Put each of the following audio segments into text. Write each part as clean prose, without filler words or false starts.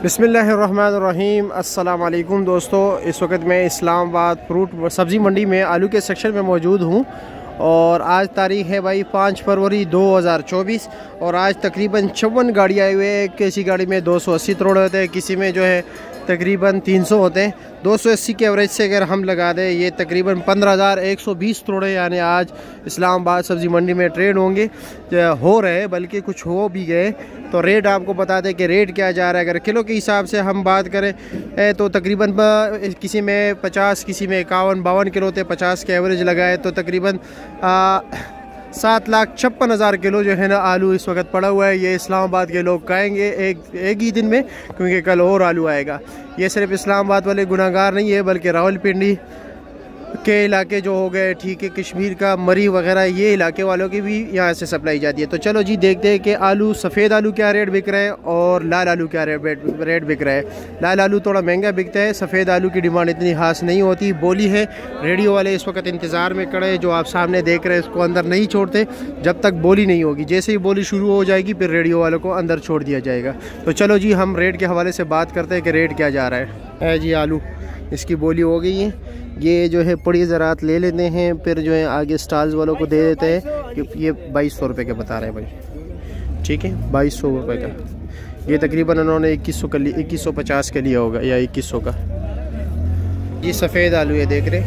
बिस्मिल्लाहिर्रहमानिर्रहीम। अस्सलाम वालेकुम दोस्तों, इस वक्त मैं इस्लामाबाद फ्रूट सब्ज़ी मंडी में आलू के सेक्शन में मौजूद हूँ और आज तारीख़ है भाई 5 फरवरी 2024 और आज तकरीबन 54 गाड़ी आई हुई है। किसी गाड़ी में 280 तोड़े होते हैं, किसी में जो है तकरीबन 300 होते हैं। 280 के एवरेज से अगर हम लगा दें ये तकरीबन 15,120 तोड़े यानी आज इस्लामाबाद सब्ज़ी मंडी में ट्रेड होंगे हो रहे, बल्कि कुछ हो भी गए। तो रेट आपको बता दें कि रेट क्या जा रहा है। अगर किलो के हिसाब से हम बात करें तो तकरीबन किसी में 50, किसी में 51-52 किलो थे, 50 के एवरेज लगाए तो तकरीबन 7,56,000 किलो जो है ना आलू इस वक्त पड़ा हुआ है। ये इस्लामाबाद के लोग खाएंगे एक ही दिन में, क्योंकि कल और आलू आएगा। ये सिर्फ इस्लामाबाद वाले गुनाहगार नहीं है, बल्कि रावलपिंडी के इलाके जो हो गए, ठीक है, कश्मीर का मरी वगैरह, ये इलाके वालों की भी यहाँ से सप्लाई जाती है। तो चलो जी देखते हैं कि आलू सफ़ेद आलू क्या रेट बिक रहा है और लाल आलू क्या रेट बिक रहा है। लाल आलू थोड़ा महंगा बिकता है, सफ़ेद आलू की डिमांड इतनी खास नहीं होती। बोली है, रेडियो वाले इस वक्त इंतज़ार में खड़े हैं, जो आप सामने देख रहे हैं इसको अंदर नहीं छोड़ते जब तक बोली नहीं होगी। जैसे ही बोली शुरू हो जाएगी फिर रेडियो वालों को अंदर छोड़ दिया जाएगा। तो चलो जी हम रेट के हवाले से बात करते हैं कि रेट क्या जा रहा है। जी आलू इसकी बोली हो गई है, ये जो है पड़ी ज़रात ले लेते हैं, फिर जो है आगे स्टॉल्स वालों को दे देते हैं कि ये 2200 रुपये के बता रहे हैं भाई, ठीक है, 2200 रुपये का। ये तकरीबन उन्होंने 2150 के लिया होगा या 2100 का। ये सफ़ेद आलू है, देख रहे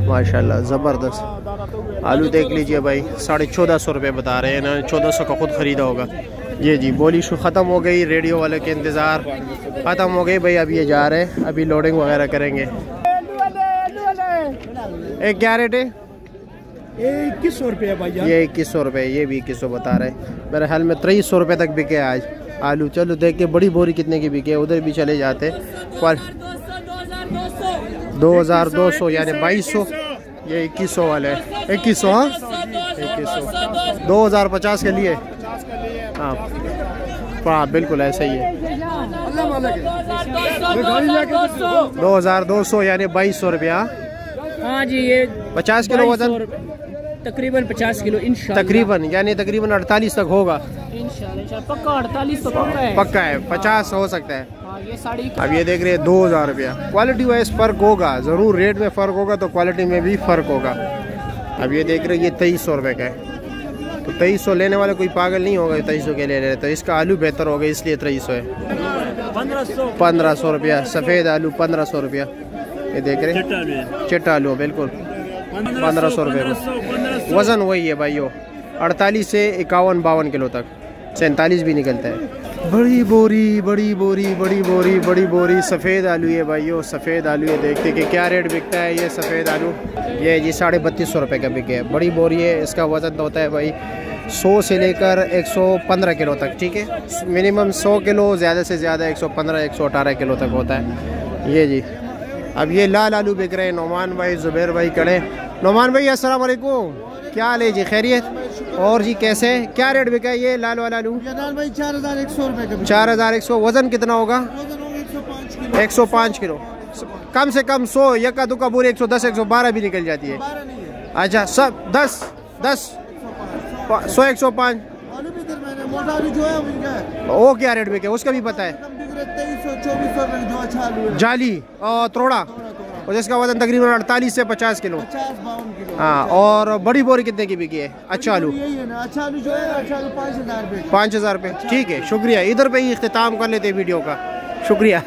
माशाल्लाह ज़बरदस्त आलू देख लीजिए भाई, 1450 रुपये बता रहे हैं ना, 1400 का खुद ख़रीदा होगा। ये जी बोली ख़त्म हो गई, रेडियो वाले के इंतज़ार ख़त्म हो गई भाई। अब ये जा रहे हैं, अभी लोडिंग वगैरह करेंगे। एक क्या रेट है? 2100 रुपये भाई। ये 2100 रुपये, ये भी 2100 बता रहे हैं। मेरे ख्याल में 2300 रुपये तक बिके आज आलू। चलो देख के बड़ी बोरी कितने की बिके, उधर भी चले जाते। 2200 यानी 2200, ये 2100 वाले 2100, हाँ 2100, 2050 के लिए, हाँ बिल्कुल ऐसा ही है। 2200 यानी 2200 रुपया। हाँ जी, ये 50 किलो वजन, तकरीबन 50 किलो इंशाल्लाह, तकरीबन यानी तकरीबन 48 तक होगा इंशाल्लाह। पक्का 48 तो पक्का है, पक्का है, 50 हो सकता है। ये साड़ी अब ये देख रहे हैं 2000 रुपया। क्वालिटी वाइज फ़र्क होगा ज़रूर, रेट में फ़र्क होगा तो क्वालिटी में भी फ़र्क होगा। अब ये देख रहे हैं ये 2300 रुपये का है, तो 2300 लेने वाले कोई पागल नहीं होगा 2300 के ले रहे, तो इसका आलू बेहतर होगा इसलिए 2300 है। 1500 रुपया सफ़ेद आलू, 1500 रुपया। ये देख रहे हैं चिट्टा आलू बिल्कुल 1500 रुपये वज़न वही है भाइयों, 48 से 51-52 किलो तक, 47 भी निकलता है। बड़ी बोरी बड़ी बोरी बड़ी बोरी बड़ी बोरी सफ़ेद आलू है भाइयों, सफ़ेद आलू है। देखते कि क्या रेट बिकता है ये सफ़ेद आलू। ये जी 3250 रुपये का बिके है, बड़ी बोरी है। इसका वज़न तो होता है भाई 100 से लेकर 115 किलो तक, ठीक है, मिनिमम 100 किलो, ज़्यादा से ज़्यादा 115-118 किलो तक होता है। ये जी अब ये लाल आलू बिक रहे हैं। नोमान भाई, ज़ुबैर भाई खड़े। नोमान भाई अस्सलाम वालेकुम, क्या हाल है जी, खैरियत? और जी कैसे क्या रेट बिका है ये लाल वाला आलू? भाई 4100 रुपये का। 4100। वज़न कितना होगा? 105 किलो। कम से कम 100, यक्का दुक्का पूरे 110 112 भी निकल जाती है। अच्छा सब 10 100 105 वो क्या रेट बिके उसका भी पता है? 2300-2400 जाली और त्रोड़ा, और जिसका वजन तकरीबन 48 से 50 किलो। हाँ, और बड़ी बोरी कितने की बिकी है? अच्छा आलू, अच्छा आलू जो है 5000 रुपये। 5000 रुपये, ठीक है, शुक्रिया। इधर पे ही इख्तिताम कर लेते वीडियो का, शुक्रिया।